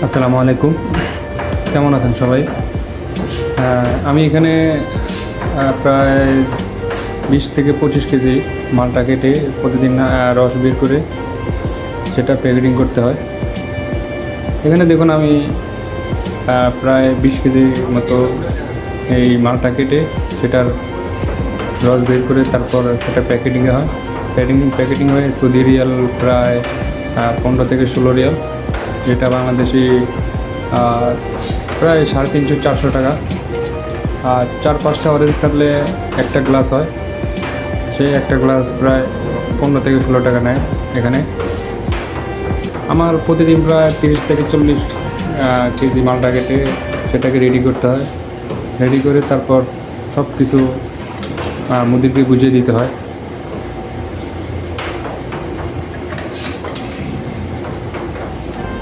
আসসালামু আলাইকুম, কেমন আছেন সবাই? আমি এখানে প্রায় 20 থেকে 25 কেজি মালটা কেটে প্রতিদিন রস বের করে সেটা প্যাকেটিং করতে হয়। এখানে দেখুন আমি প্রায় 20 কেজি মতো এই মালটা কেটে সেটার রস বের করে তারপর সেটা প্যাকেটিংয়ে হয়। প্যাকেটিং হয়ে সৌদি রিয়াল প্রায় 15 থেকে 16 রিয়াল, যেটা বাংলাদেশি প্রায় 350-400 টাকা। আর 4-5টা অরেঞ্জ কাটলে একটা গ্লাস হয়, সেই একটা গ্লাস প্রায় 15 থেকে 16 টাকা নেয় এখানে। আমার প্রতিদিন প্রায় 30 থেকে 40 কেজি মালটা কেটে সেটাকে রেডি করতে হয়। রেডি করে তারপর সব কিছু মুদিরকে বুঝিয়ে দিতে হয়।